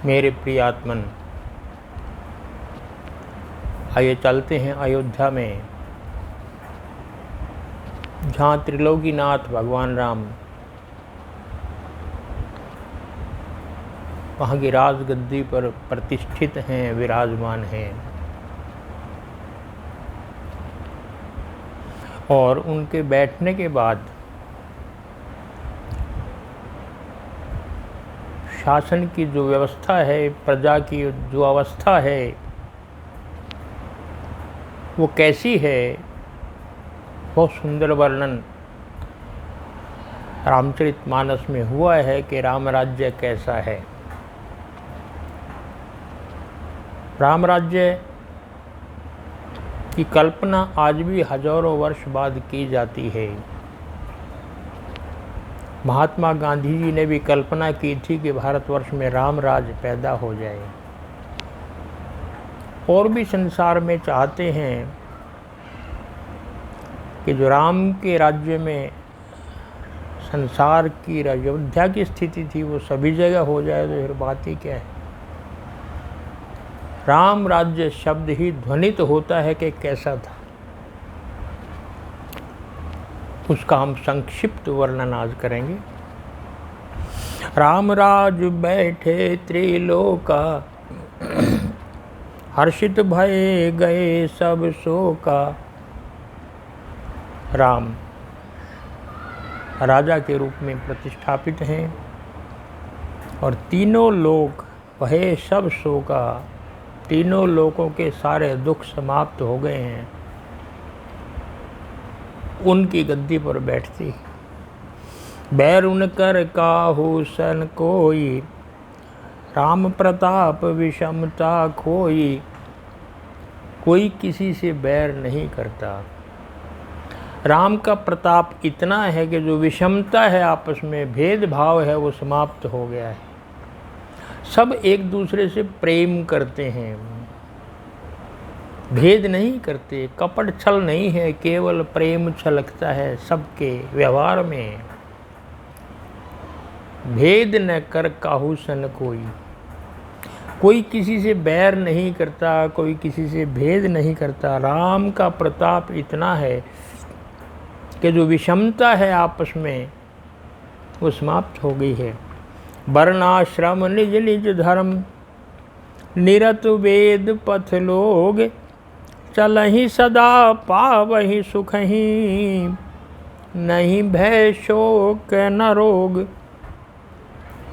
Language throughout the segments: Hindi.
मेरे प्रियात्मन, आइए चलते हैं अयोध्या में, जहाँ त्रिलोकीनाथ भगवान राम वहाँ की राजगद्दी पर प्रतिष्ठित हैं, विराजमान हैं। और उनके बैठने के बाद शासन की जो व्यवस्था है, प्रजा की जो अवस्था है, वो कैसी है, बहुत सुंदर वर्णन रामचरितमानस में हुआ है कि राम राज्य कैसा है। राम राज्य की कल्पना आज भी हजारों वर्ष बाद की जाती है। महात्मा गांधी जी ने भी कल्पना की थी कि भारतवर्ष में राम राज्य पैदा हो जाए। और भी संसार में चाहते हैं कि जो राम के राज्य में संसार की अयोध्या की स्थिति थी वो सभी जगह हो जाए, तो फिर बात ही क्या है। राम राज्य शब्द ही ध्वनित होता है कि कैसा था। उसका हम संक्षिप्त वर्णन आज करेंगे। राम राज बैठे त्रिलोका, हर्षित भय गए सब शोका। राम राजा के रूप में प्रतिष्ठापित हैं और तीनों लोक भय सब शोका, तीनों लोकों के सारे दुख समाप्त हो गए हैं। उनकी गद्दी पर बैठती, बैरुन कर काहू सन कोई, राम प्रताप विषमता खोई। कोई किसी से बैर नहीं करता। राम का प्रताप इतना है कि जो विषमता है आपस में, भेदभाव है, वो समाप्त हो गया है। सब एक दूसरे से प्रेम करते हैं, भेद नहीं करते, कपट छल नहीं है, केवल प्रेम छलकता है सबके व्यवहार में। भेद न कर काहू सन कोई, कोई किसी से बैर नहीं करता, कोई किसी से भेद नहीं करता। राम का प्रताप इतना है कि जो विषमता है आपस में वो समाप्त हो गई है। वर्णाश्रम निज निज धर्म, निरत वेद पथ लोग, चलहि सदा पावहि सुखहि, नहीं भय शोक न रोग।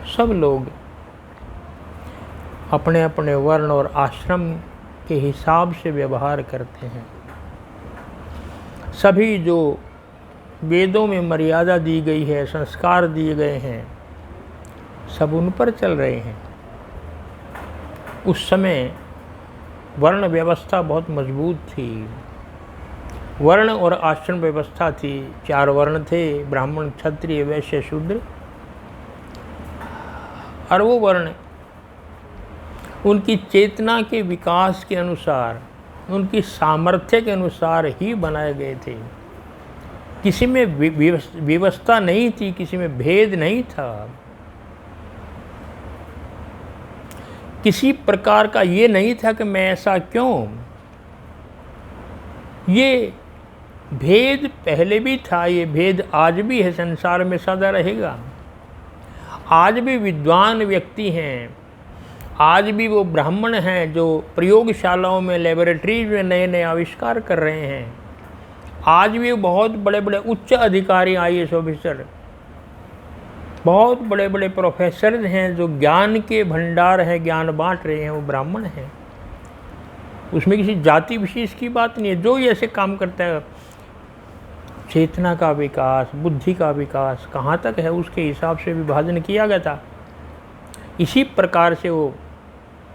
सब लोग अपने अपने वर्ण और आश्रम के हिसाब से व्यवहार करते हैं। सभी जो वेदों में मर्यादा दी गई है, संस्कार दिए गए हैं, सब उन पर चल रहे हैं। उस समय वर्ण व्यवस्था बहुत मजबूत थी। वर्ण और आश्रम व्यवस्था थी। 4 वर्ण थे, ब्राह्मण, क्षत्रिय, वैश्य, शूद्र। और वो वर्ण उनकी चेतना के विकास के अनुसार, उनकी सामर्थ्य के अनुसार ही बनाए गए थे। किसी में व्यवस्था नहीं थी, किसी में भेद नहीं था। किसी प्रकार का ये नहीं था कि मैं ऐसा क्यों। ये भेद पहले भी था, ये भेद आज भी है, संसार में सदा रहेगा। आज भी विद्वान व्यक्ति हैं, आज भी वो ब्राह्मण हैं जो प्रयोगशालाओं में, लेबोरेटरीज में नए नए आविष्कार कर रहे हैं। आज भी बहुत बड़े बड़े उच्च अधिकारी, IAS ऑफिसर, बहुत बड़े बड़े प्रोफेसर हैं जो ज्ञान के भंडार हैं, ज्ञान बांट रहे हैं, वो ब्राह्मण हैं। उसमें किसी जाति विशेष की बात नहीं है। जो ये ऐसे काम करता है, चेतना का विकास, बुद्धि का विकास कहाँ तक है, उसके हिसाब से विभाजन किया गया था। इसी प्रकार से वो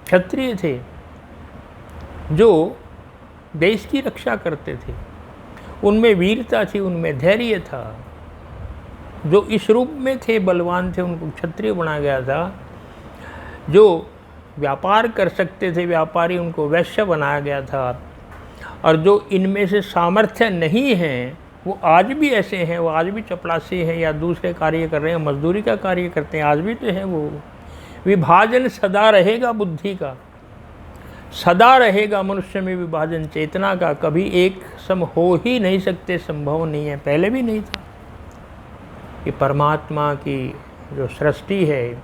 क्षत्रिय थे जो देश की रक्षा करते थे। उनमें वीरता थी, उनमें धैर्य था। जो इस रूप में थे, बलवान थे, उनको क्षत्रिय बनाया गया था। जो व्यापार कर सकते थे, व्यापारी, उनको वैश्य बनाया गया था। और जो इनमें से सामर्थ्य नहीं है, वो आज भी ऐसे हैं, वो आज भी चपरासी हैं या दूसरे कार्य कर रहे हैं, मजदूरी का कार्य करते हैं, आज भी तो है वो। विभाजन सदा रहेगा बुद्धि का, सदा रहेगा मनुष्य में विभाजन चेतना का, कभी एक सम हो ही नहीं सकते, संभव नहीं है, पहले भी नहीं था। कि परमात्मा की जो सृष्टि है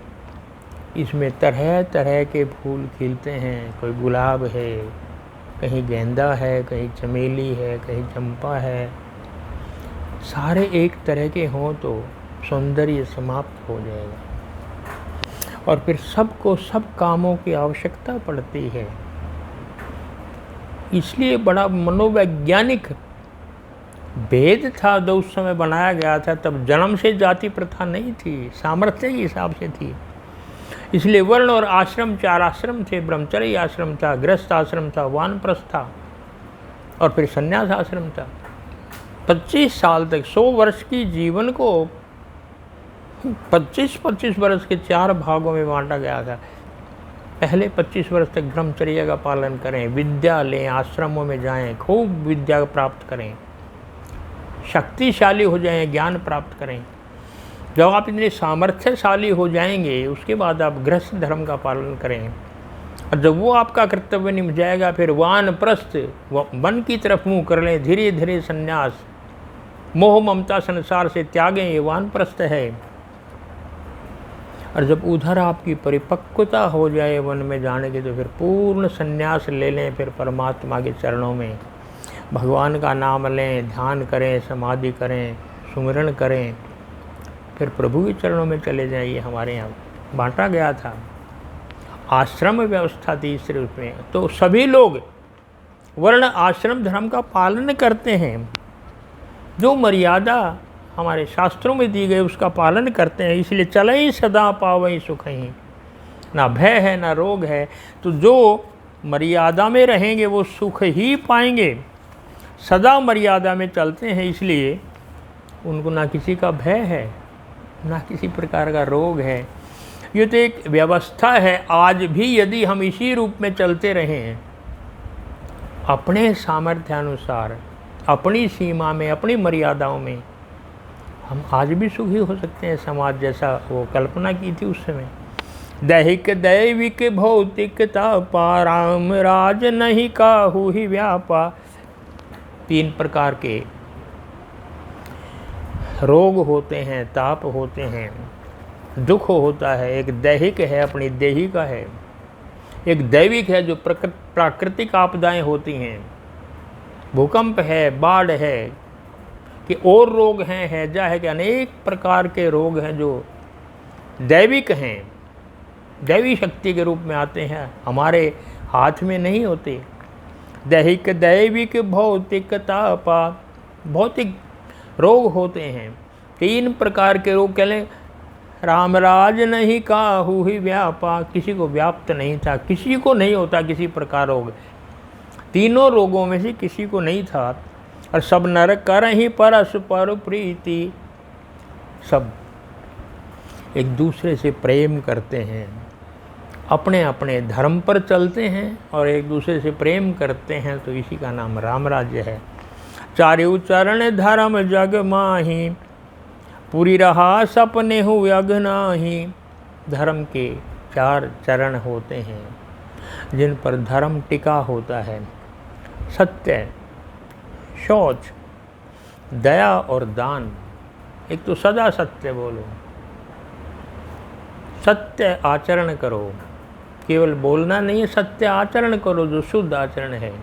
इसमें तरह तरह के फूल खिलते हैं, कोई गुलाब है, कहीं गेंदा है, कहीं चमेली है, कहीं चंपा है, सारे एक तरह के हों तो सौंदर्य समाप्त हो जाएगा। और फिर सबको सब कामों की आवश्यकता पड़ती है, इसलिए बड़ा मनोवैज्ञानिक भेद था जो उस समय बनाया गया था। तब जन्म से जाति प्रथा नहीं थी, सामर्थ्य के हिसाब से थी। इसलिए वर्ण और आश्रम 4 आश्रम थे, ब्रह्मचर्य आश्रम था, गृहस्थ आश्रम था, वानप्रस्थ था और फिर संन्यास आश्रम था। 25 साल तक 100 वर्ष की जीवन को 25-25 वर्ष के 4 भागों में बांटा गया था। पहले 25 वर्ष तक ब्रह्मचर्य का पालन करें, विद्या लें, आश्रमों में जाएं, खूब विद्या प्राप्त करें, शक्तिशाली हो जाएं, ज्ञान प्राप्त करें। जब आप इतने सामर्थ्यशाली हो जाएंगे उसके बाद आप गृहस्थ धर्म का पालन करें, और जब वो आपका कर्तव्य निभ जाएगा फिर वानप्रस्थ, वन की तरफ मुँह कर लें, धीरे धीरे संन्यास, मोह ममता संसार से त्यागें, ये वानप्रस्थ है। और जब उधर आपकी परिपक्वता हो जाए वन में जाने की तो फिर पूर्ण संन्यास ले लें, फिर परमात्मा के चरणों में भगवान का नाम लें, ध्यान करें, समाधि करें, सुमिरन करें, फिर प्रभु के चरणों में चले जाइए। हमारे यहाँ बांटा गया था, आश्रम व्यवस्था थी इस रूप में। तो सभी लोग वर्ण आश्रम धर्म का पालन करते हैं, जो मर्यादा हमारे शास्त्रों में दी गई उसका पालन करते हैं। इसलिए चले ही सदा पावई सुख ही, ना भय है ना रोग है। तो जो मर्यादा में रहेंगे वो सुख ही पाएंगे, सदा मर्यादा में चलते हैं, इसलिए उनको ना किसी का भय है ना किसी प्रकार का रोग है। ये तो एक व्यवस्था है। आज भी यदि हम इसी रूप में चलते रहें, अपने सामर्थ्यानुसार, अपनी सीमा में, अपनी मर्यादाओं में, हम आज भी सुखी हो सकते हैं। समाज जैसा वो कल्पना की थी उस समय। दैहिक दैविक भौतिकता पा, राम राज नहीं काहू ही व्यापा। 3 प्रकार के रोग होते हैं, ताप होते हैं, दुख होता है। एक दैहिक है, अपनी देही का है, एक दैविक है जो प्राकृतिक आपदाएं होती हैं, भूकंप है, बाढ़ है, कि और रोग हैं, हैजा है, कि अनेक प्रकार के रोग हैं जो दैविक हैं, दैवी शक्ति के रूप में आते हैं, हमारे हाथ में नहीं होते। दैहिक दैविक भौतिक तापा, भौतिक रोग होते हैं। 3 प्रकार के रोग कह लें। रामराज नहीं काहू ही व्यापा, किसी को व्याप्त नहीं था, किसी को नहीं होता किसी प्रकार रोग। तीनों रोगों में से किसी को नहीं था। और सब नर कर ही परस्पर प्रीति, सब एक दूसरे से प्रेम करते हैं, अपने अपने धर्म पर चलते हैं और एक दूसरे से प्रेम करते हैं। तो इसी का नाम राम राज्य है। चारु चरण धर्म जग माही, पूरी रहा सपने हो यज्ञ नाही। धर्म के 4 चरण होते हैं जिन पर धर्म टिका होता है। सत्य, शौच, दया और दान। एक तो सदा सत्य बोलो, सत्य आचरण करो, केवल बोलना नहीं है, सत्य आचरण करो जो शुद्ध आचरण है।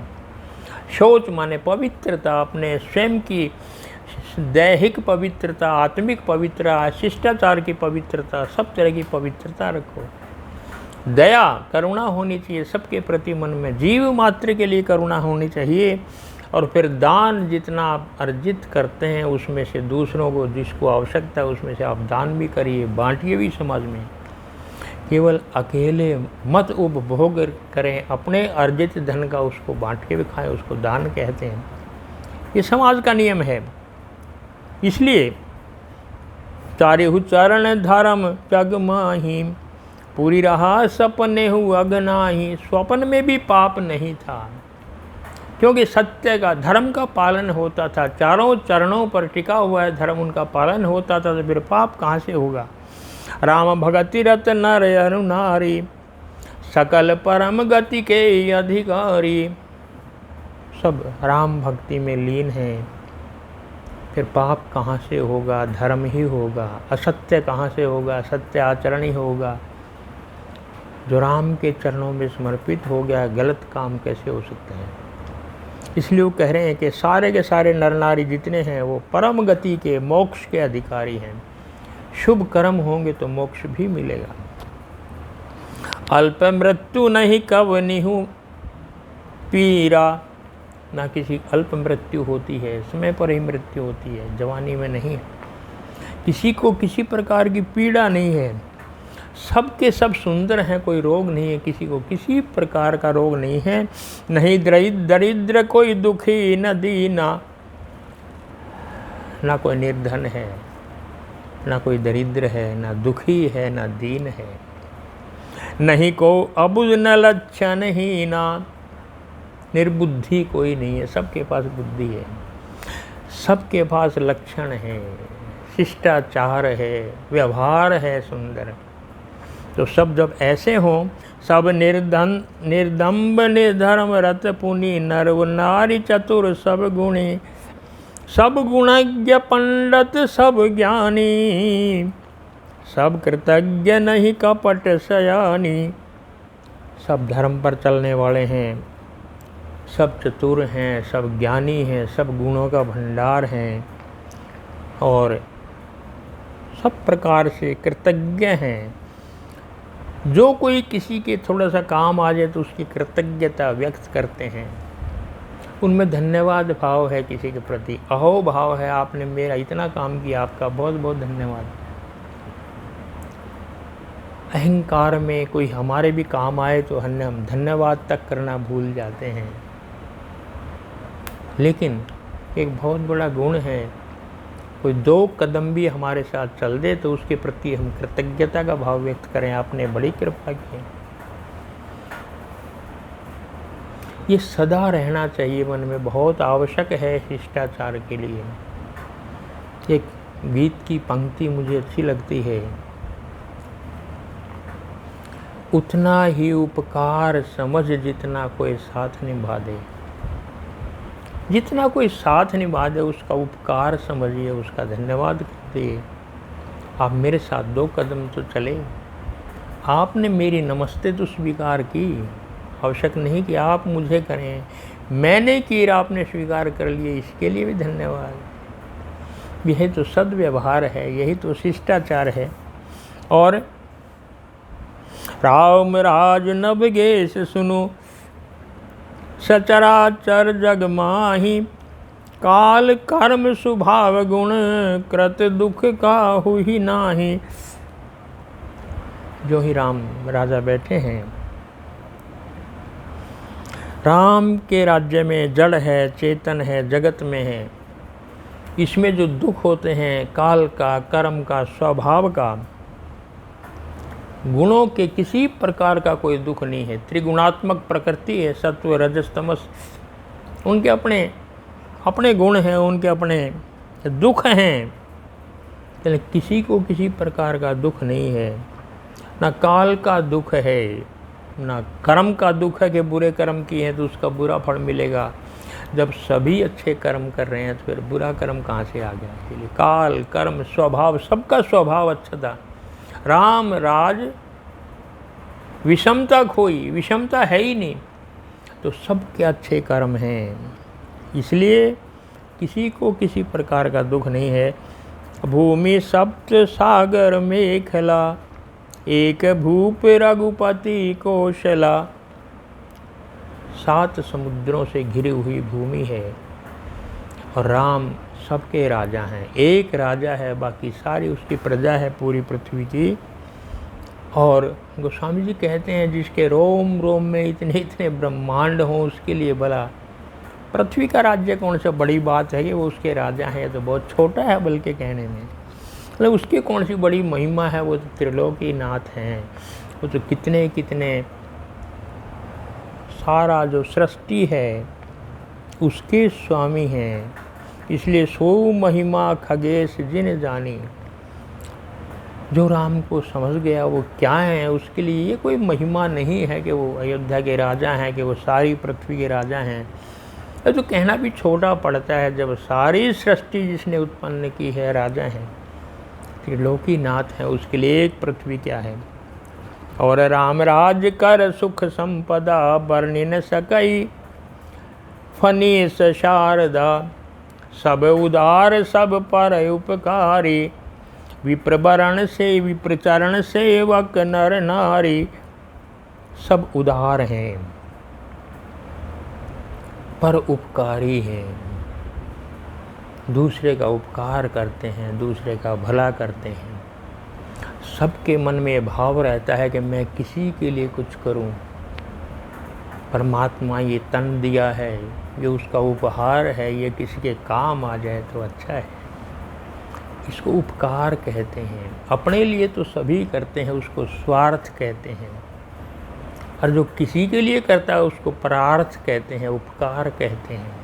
शौच माने पवित्रता, अपने स्वयं की दैहिक पवित्रता, आत्मिक पवित्रता, शिष्टाचार की पवित्रता, सब तरह की पवित्रता रखो। दया, करुणा होनी चाहिए सबके प्रति, मन में जीव मात्र के लिए करुणा होनी चाहिए। और फिर दान, जितना आप अर्जित करते हैं उसमें से दूसरों को जिसको आवश्यकता है उसमें से आप दान भी करिए, बांटिए भी समाज में। केवल अकेले मत उपभोग करें, अपने अर्जित धन का उसको बांट के भी खाएं, उसको दान कहते हैं। ये समाज का नियम है। इसलिए चारिहु चरण धर्म जग माही, पूरी रहा सपने हु अगनाही। स्वप्न में भी पाप नहीं था, क्योंकि सत्य का, धर्म का पालन होता था। चारों चरणों पर टिका हुआ है धर्म, उनका पालन होता था, तो फिर पाप कहाँ से होगा। राम भगति रत नर अरु नारी, सकल परम गति के अधिकारी। सब राम भक्ति में लीन हैं, फिर पाप कहाँ से होगा, धर्म ही होगा। असत्य कहाँ से होगा, सत्य आचरण ही होगा। जो राम के चरणों में समर्पित हो गया, गलत काम कैसे हो सकते हैं। इसलिए वो कह रहे हैं कि सारे के सारे नर नारी जितने हैं वो परम गति के, मोक्ष के अधिकारी हैं। शुभ कर्म होंगे तो मोक्ष भी मिलेगा। अल्प मृत्यु नहीं कब निहु पीरा, ना किसी अल्प मृत्यु होती है, समय पर ही मृत्यु होती है, जवानी में नहीं। किसी को किसी प्रकार की पीड़ा नहीं है, सब के सब सुंदर हैं, कोई रोग नहीं है, किसी को किसी प्रकार का रोग नहीं है। नहीं दरिद्र कोई दुखी न दीना, ना कोई निर्धन है, ना कोई दरिद्र है, ना दुखी है, ना दीन है। नहीं को अबुझ न लक्षण ही ना, निर्बुद्धि कोई नहीं है, सबके पास बुद्धि है, सबके पास लक्षण है, शिष्टाचार है, व्यवहार है सुंदर। तो सब जब ऐसे हों, सब निर्दम्ब निर्धर्म रत पुनि, नर नारी चतुर सब गुणी, सब गुणज्ञ पंडित सब ज्ञानी, सब कृतज्ञ नहीं कपट सयानी। सब धर्म पर चलने वाले हैं, सब चतुर हैं, सब ज्ञानी हैं, सब गुणों का भंडार हैं और सब प्रकार से कृतज्ञ हैं। जो कोई किसी के थोड़ा सा काम आ जाए तो उसकी कृतज्ञता व्यक्त करते हैं, उनमें धन्यवाद भाव है किसी के प्रति, अहो भाव है, आपने मेरा इतना काम किया, आपका बहुत बहुत धन्यवाद। अहंकार में कोई हमारे भी काम आए तो हम धन्यवाद तक करना भूल जाते हैं। लेकिन एक बहुत बड़ा गुण है, कोई 2 कदम भी हमारे साथ चल दे तो उसके प्रति हम कृतज्ञता का भाव व्यक्त करें, आपने बड़ी कृपा की। ये सदा रहना चाहिए मन में, बहुत आवश्यक है शिष्टाचार के लिए। एक गीत की पंक्ति मुझे अच्छी लगती है, उतना ही उपकार समझ जितना कोई साथ निभा दे। जितना कोई साथ निभा दे उसका उपकार समझिए, उसका धन्यवाद कीजिए। आप मेरे साथ 2 कदम तो चले, आपने मेरी नमस्ते तो स्वीकार की, आवश्यक नहीं कि आप मुझे करें, मैंने की, आपने स्वीकार कर लिए, इसके लिए भी धन्यवाद। यही तो सद्व्यवहार है, यही तो शिष्टाचार है। और राम राज नवगेश सुनो, सचराचर जग माही, काल कर्म स्वभाव गुण, कृत दुख का हुई नाही। जो ही राम राजा बैठे हैं, राम के राज्य में जड़ है, चेतन है, जगत में है। इसमें जो दुख होते हैं, काल का, कर्म का, स्वभाव का, गुणों के किसी प्रकार का कोई दुख नहीं है। त्रिगुणात्मक प्रकृति है, सत्व रजस तमस, उनके अपने अपने गुण हैं, उनके अपने दुख हैं। लेकिन किसी को किसी प्रकार का दुख नहीं है, ना काल का दुख है, ना कर्म का दुख है कि बुरे कर्म किए हैं तो उसका बुरा फल मिलेगा। जब सभी अच्छे कर्म कर रहे हैं तो फिर बुरा कर्म कहाँ से आ गया। इसलिए काल कर्म स्वभाव, सबका स्वभाव अच्छा था। राम राज विषमता खोई, विषमता है ही नहीं, तो सबके अच्छे कर्म हैं। इसलिए किसी को किसी प्रकार का दुख नहीं है। भूमि सप्त सागर मेखला, एक भूप रघुपति कौशला। 7 समुद्रों से घिरी हुई भूमि है और राम सबके राजा हैं। एक राजा है, बाकी सारी उसकी प्रजा है पूरी पृथ्वी की। और गोस्वामी जी कहते हैं जिसके रोम रोम में इतने इतने ब्रह्मांड हों उसके लिए भला पृथ्वी का राज्य कौन सा बड़ी बात है कि वो उसके राजा हैं। तो बहुत छोटा है बल्कि कहने में, मतलब उसकी कौन सी बड़ी महिमा है। वो तो त्रिलोकीनाथ हैं, वो तो कितने कितने सारा जो सृष्टि है उसके स्वामी हैं। इसलिए सो महिमा खगेश जिन जानी। जो राम को समझ गया वो क्या है, उसके लिए ये कोई महिमा नहीं है कि वो अयोध्या के राजा हैं, कि वो सारी पृथ्वी के राजा हैं। ये तो कहना भी छोटा पड़ता है जब सारी सृष्टि जिसने उत्पन्न की है राजा हैं, त्रिलोकीनाथ हैं, उसके लिए एक पृथ्वी क्या है। और राम राज कर सुख संपदा वर्णि न सकई, फनीस शारदा सब उदार सब पर उपकारी, विप्रवरण से विप्रचरण सेवक नर नारी, सब उदार हैं पर उपकारी हैं, दूसरे का उपकार करते हैं, दूसरे का भला करते हैं। सबके मन में ये भाव रहता है कि मैं किसी के लिए कुछ करूं। परमात्मा ये तन दिया है, ये उसका उपहार है, ये किसी के काम आ जाए तो अच्छा है। इसको उपकार कहते हैं। अपने लिए तो सभी करते हैं, उसको स्वार्थ कहते हैं। और जो किसी के लिए करता है उसको परार्थ कहते हैं, उपकार कहते हैं।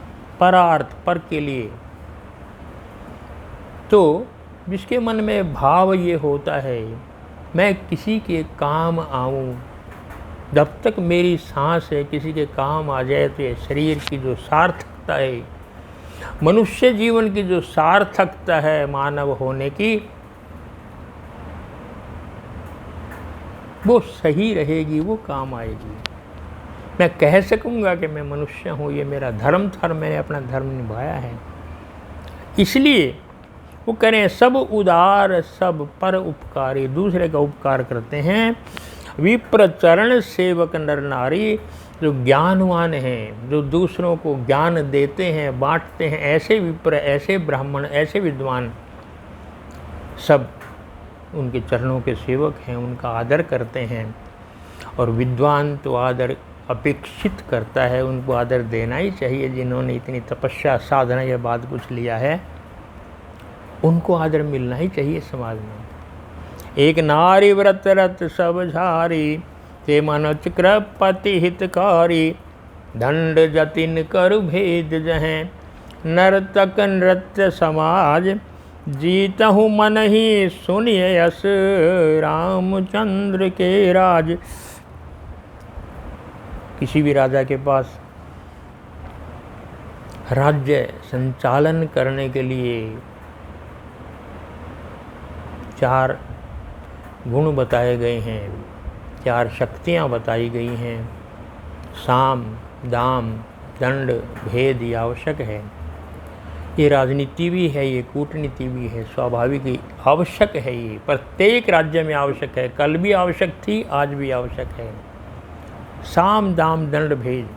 परार्थ, पर के लिए। तो जिसके मन में भाव ये होता है मैं किसी के काम आऊं, जब तक मेरी सांस है किसी के काम आ जाए, तो ये शरीर की जो सार्थकता है, मनुष्य जीवन की जो सार्थकता है मानव होने की, वो सही रहेगी, वो काम आएगी। मैं कह सकूंगा कि मैं मनुष्य हूँ, ये मेरा धर्म था, मैंने अपना धर्म निभाया है। इसलिए वो करें सब उदार सब पर उपकारी, दूसरे का उपकार करते हैं। विप्र चरण सेवक नर नारी, जो ज्ञानवान हैं, जो दूसरों को ज्ञान देते हैं, बांटते हैं, ऐसे विप्र, ऐसे ब्राह्मण, ऐसे विद्वान सब उनके चरणों के सेवक हैं, उनका आदर करते हैं। और विद्वान तो आदर अपेक्षित करता है, उनको आदर देना ही चाहिए। जिन्होंने इतनी तपस्या साधना के बाद कुछ लिया है, उनको आदर मिलना ही चाहिए समाज में। एक नारी व्रत रत सब झारी, ते मनोच कृपति हितकारी, दंड जतिन कर भेद जहें, नर्तक नृत्य समाज, जीतहु मन ही सुनिए यस, रामचंद्र के राज। किसी भी राजा के पास राज्य संचालन करने के लिए 4 गुण बताए गए हैं, 4 शक्तियाँ बताई गई हैं। साम, दाम, दंड, भेद ये आवश्यक है। ये राजनीति भी है, ये कूटनीति भी है, स्वाभाविक ही आवश्यक है। ये प्रत्येक राज्य में आवश्यक है, कल भी आवश्यक थी, आज भी आवश्यक है। साम, दाम, दंड, भेद।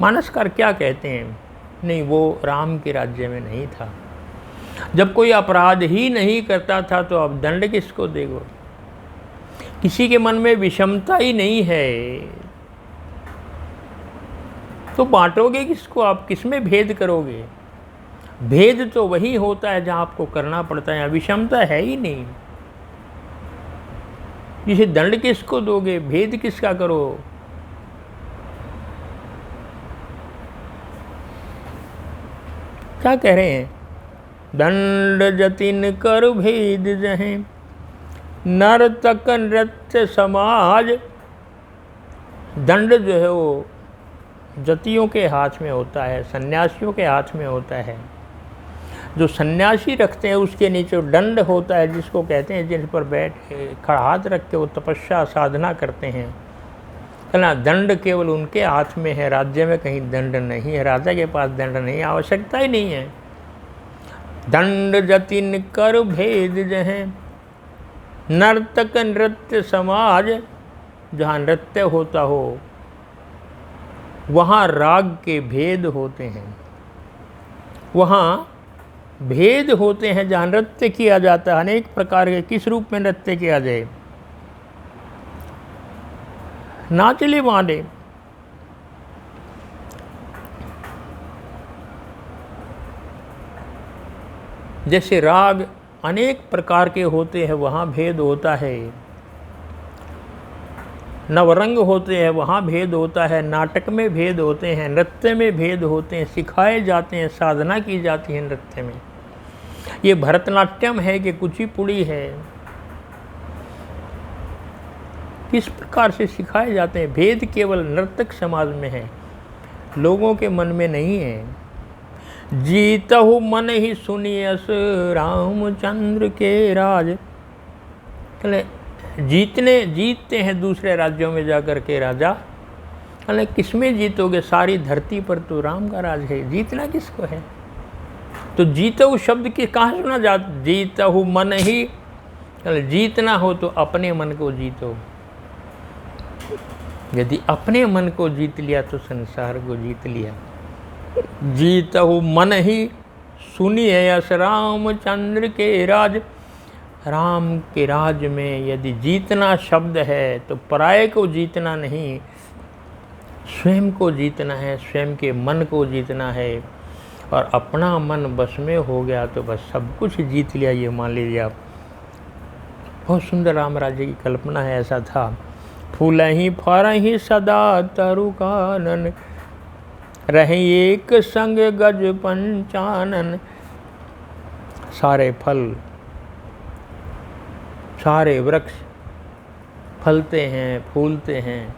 मानसकार क्या कहते हैं? नहीं, वो राम के राज्य में नहीं था। जब कोई अपराध ही नहीं करता था तो अब दंड किसको देगो? किसी के मन में विषमता ही नहीं है तो बांटोगे किसको? आप किस में भेद करोगे? भेद तो वही होता है जहां आपको करना पड़ता है, विषमता है ही नहीं। जिसे दंड किसको दोगे, भेद किसका करो? क्या कह रहे हैं? दंड जतिन कर भेद जहें, नर्तक नृत्य समाज। दंड जो है वो जतियों के हाथ में होता है, सन्यासियों के हाथ में होता है। जो सन्यासी रखते हैं उसके नीचे दंड होता है, जिसको कहते हैं जिन पर बैठ खड़ा हाथ रख के वो तपस्या साधना करते हैं। ना, दंड केवल उनके हाथ में है, राज्य में कहीं दंड नहीं है, राजा के पास दंड नहीं, आवश्यकता ही नहीं है। दंड जतिन कर भेद जहें, नर्तक नृत्य समाज। जहाँ नृत्य होता हो वहाँ राग के भेद होते हैं, वहाँ भेद होते हैं। जहाँ नृत्य किया जाता है अनेक प्रकार के, किस रूप में नृत्य किया जाए? नाचले बांधे। जैसे राग अनेक प्रकार के होते हैं, वहाँ भेद होता है। नवरंग होते हैं, वहाँ भेद होता है। नाटक में भेद होते हैं, नृत्य में भेद होते हैं, सिखाए जाते हैं, साधना की जाती है नृत्य में। ये भरतनाट्यम है कि कुचिपुड़ी है, किस प्रकार से सिखाए जाते हैं। भेद केवल नर्तक समाज में है, लोगों के मन में नहीं है। जीतहु मन ही सुनियस रामचंद्र के राज। जीतते हैं दूसरे राज्यों में जाकर के राजा। अरे किसमें जीतोगे, सारी धरती पर तो राम का राज है, जीतना किसको है। तो जीतहु शब्द की कहाँ सुना जा, जीतहु मन ही, जीतना हो तो अपने मन को जीतो। यदि अपने मन को जीत लिया तो संसार को जीत लिया। जीतहु मन ही सुनिए यस रामचंद्र के राज। राम के राज में यदि जीतना शब्द है तो पराये को जीतना नहीं, स्वयं को जीतना है, स्वयं के मन को जीतना है। और अपना मन बस में हो गया तो बस सब कुछ जीत लिया, ये मान लीजिए आप। बहुत सुंदर राम राज्य की कल्पना है। ऐसा था, फूलहि फरहि सदा तरु कानन, रहे एक संग गज पंचानन। सारे फल, सारे वृक्ष फलते हैं, फूलते हैं,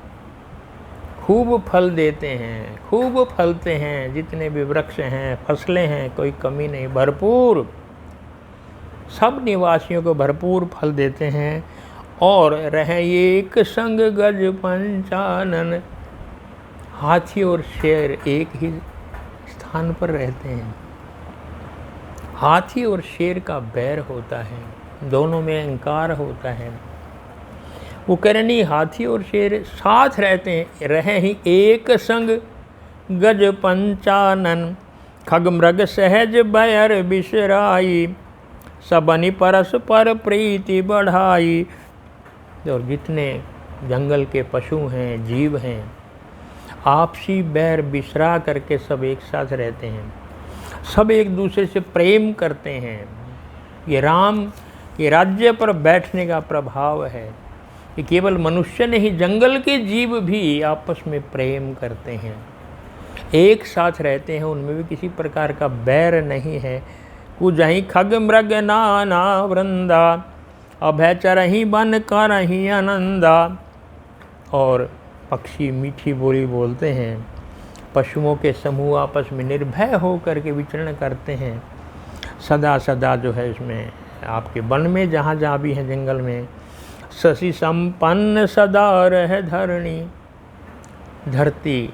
खूब फल देते हैं, खूब फलते हैं। जितने भी वृक्ष हैं, फसलें हैं, कोई कमी नहीं, भरपूर, सब निवासियों को भरपूर फल देते हैं। और रहे एक संग गज पंचानन, हाथी और शेर एक ही स्थान पर रहते हैं। हाथी और शेर का बैर होता है, दोनों में अहंकार होता है। वो कह रहे नहीं, हाथी और शेर साथ रहते हैं। रहे ही एक संग गज पंचानन, खग मृग सहज बैर बिसराई, सबनि परस्पर प्रीति बढ़ाई। और जितने जंगल के पशु हैं, जीव हैं, आपसी बैर बिसरा करके सब एक साथ रहते हैं, सब एक दूसरे से प्रेम करते हैं। ये राम के राज्य पर बैठने का प्रभाव है। ये केवल मनुष्य नहीं, जंगल के जीव भी आपस में प्रेम करते हैं, एक साथ रहते हैं, उनमें भी किसी प्रकार का बैर नहीं है। कुजहि खग मृग नाना वृंदा, अभय चरहि बन करहि आनंदा। और पक्षी मीठी बोली बोलते हैं, पशुओं के समूह आपस में निर्भय हो करके विचरण करते हैं। सदा सदा जो है इसमें आपके वन में जहाँ जहाँ भी हैं जंगल में, शशि संपन्न सदा रह धरणी। धरती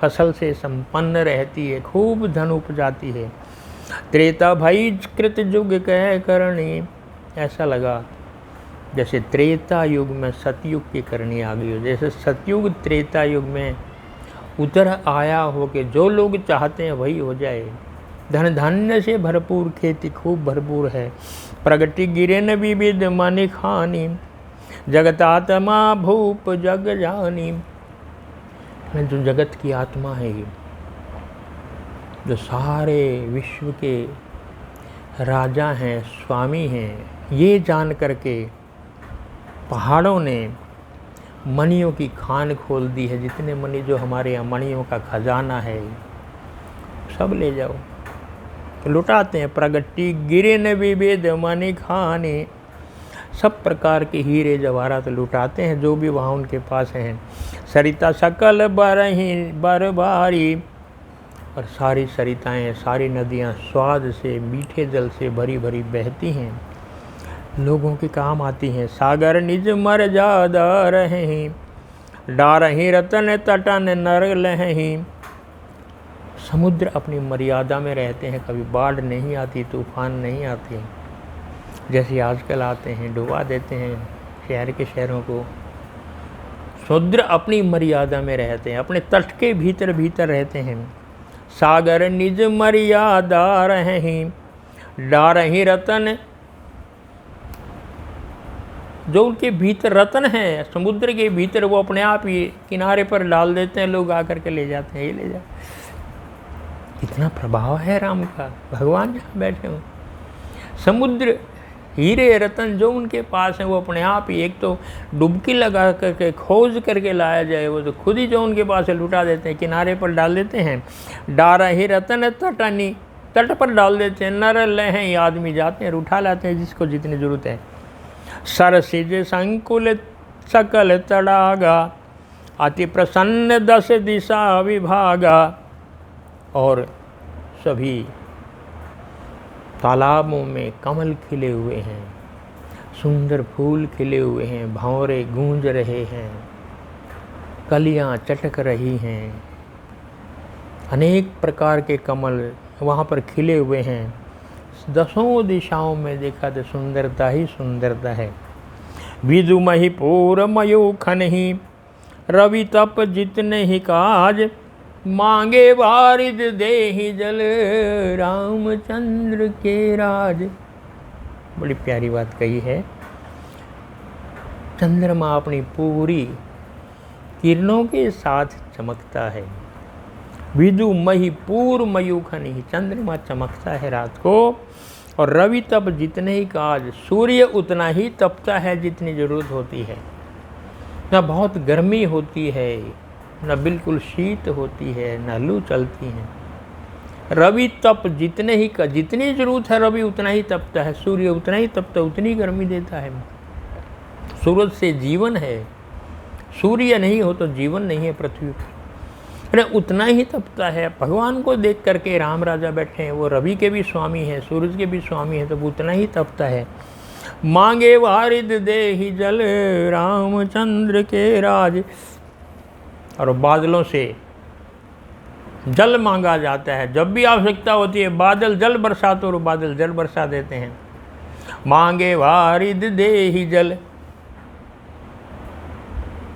फसल से संपन्न रहती है, खूब धन उपजाती है। त्रेता भई कृत युग कह करणी। ऐसा लगा जैसे त्रेता युग में सतयुग की करनी आ गई हो, जैसे सतयुग त्रेता युग में उतर आया हो कि जो लोग चाहते हैं वही हो जाए। धन धान्य से भरपूर खेती खूब भरपूर है। प्रगति गिरेन विविध मन खानी, जगतात्मा भूप जग जानी। जो जगत की आत्मा है, जो सारे विश्व के राजा हैं, स्वामी हैं, ये जान करके पहाड़ों ने मणियों की खान खोल दी है। जितने मणि जो हमारे यहाँ मणियों का खजाना है सब ले जाओ, तो लुटाते हैं। प्रगति गिरे न विविध मणि खाने, सब प्रकार के हीरे जवाहरात लुटाते हैं जो भी वहाँ उनके पास हैं। सरिता सकल बरही बरबारी, और सारी सरिताएँ, सारी नदियाँ स्वाद से, मीठे जल से भरी भरी बहती हैं, लोगों के काम आती हैं। सागर निज मर्यादा रहे, डारही रतन तटन नर लही। समुद्र अपनी मर्यादा में रहते हैं, कभी बाढ़ नहीं आती, तूफान नहीं आते, जैसे आजकल आते हैं डुबा देते हैं शहर के शहरों को। समुद्र अपनी मर्यादा में रहते हैं, अपने तट के भीतर भीतर रहते हैं। सागर निज मर्यादा रहे, डारही रतन, जो उनके भीतर रतन है समुद्र के भीतर, वो अपने आप ही किनारे पर डाल देते हैं, लोग आकर के ले जाते हैं, ये ले जा। इतना प्रभाव है राम का, भगवान जहाँ बैठे हों। समुद्र हीरे रतन जो उनके पास हैं वो अपने आप ही, एक तो डुबकी लगा करके खोज करके लाया जाए, वो तो खुद ही जो उनके पास है लुटा देते हैं, किनारे पर डाल देते हैं। डारा ही रतन तटनी, तट पर डाल देते हैं। नर लहें, आदमी जाते हैं उठा लाते हैं जिसको जितनी ज़रूरत है। सरसिज संकुल सकल तड़ागा, अति प्रसन्न 10 दिशा विभागा। और सभी तालाबों में कमल खिले हुए हैं, सुंदर फूल खिले हुए हैं, भंवरे गूंज रहे हैं, कलियां चटक रही हैं, अनेक प्रकार के कमल वहाँ पर खिले हुए हैं। 10 दिशाओं में देखा तो सुंदरता ही सुंदरता है। विदुमहि पूर मयूखन ही, रवि तप जितने ही काज, मांगे वारिद देहि जल, रामचंद्र के राज। बड़ी प्यारी बात कही है। चंद्रमा अपनी पूरी किरणों के साथ चमकता है। विदु मही पूर मयूखन ही, चंद्रमा चमकता है रात को। और रवि तप जितने ही काज, सूर्य उतना ही तपता है जितनी जरूरत होती है। न बहुत गर्मी होती है, न बिल्कुल शीत होती है, न लू चलती है। रवि तप जितने ही का, जितनी जरूरत है रवि उतना ही तपता है, सूर्य उतना ही तपता, उतनी गर्मी देता है। सूरज से जीवन है, सूर्य नहीं हो तो जीवन नहीं है पृथ्वी पर। अरे उतना ही तपता है। भगवान को देख करके राम राजा बैठे हैं, वो रवि के भी स्वामी हैं, सूरज के भी स्वामी हैं, तो उतना ही तपता है। मांगे वारिद देहि जल, रामचंद्र के राज। और बादलों से जल मांगा जाता है, जब भी आवश्यकता होती है बादल जल बरसाते, और बादल जल बरसा देते हैं। मांगे वारिद देहि जल,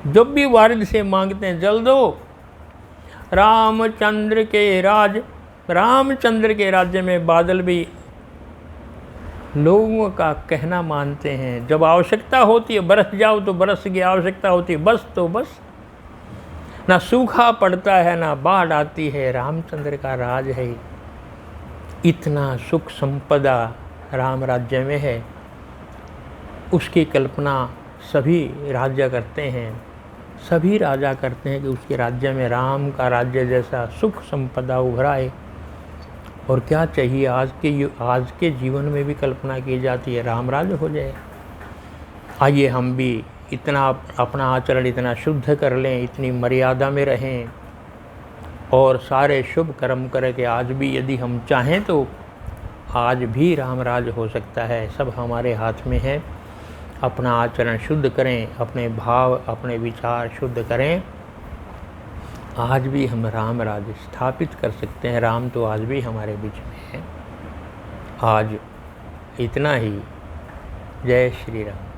जब भी वारिद से मांगते हैं जल दो। रामचंद्र के राज, रामचंद्र के राज्य में बादल भी लोगों का कहना मानते हैं। जब आवश्यकता होती है बरस जाओ तो बरस गया, आवश्यकता होती है बस तो बस। ना सूखा पड़ता है ना बाढ़ आती है, रामचंद्र का राज है। इतना सुख संपदा राम राज्य में है, उसकी कल्पना सभी राज्य करते हैं, सभी राजा करते हैं कि उसके राज्य में राम का राज्य जैसा सुख संपदा उभराए। और क्या चाहिए, आज के जीवन में भी कल्पना की जाती है राम राज्य हो जाए। आइए हम भी इतना अपना आचरण इतना शुद्ध कर लें, इतनी मर्यादा में रहें और सारे शुभ कर्म करके आज भी यदि हम चाहें तो आज भी राम राज हो सकता है। सब हमारे हाथ में है। अपना आचरण शुद्ध करें, अपने भाव अपने विचार शुद्ध करें, आज भी हम राम राज्य स्थापित कर सकते हैं। राम तो आज भी हमारे बीच में है। आज इतना ही। जय श्री राम।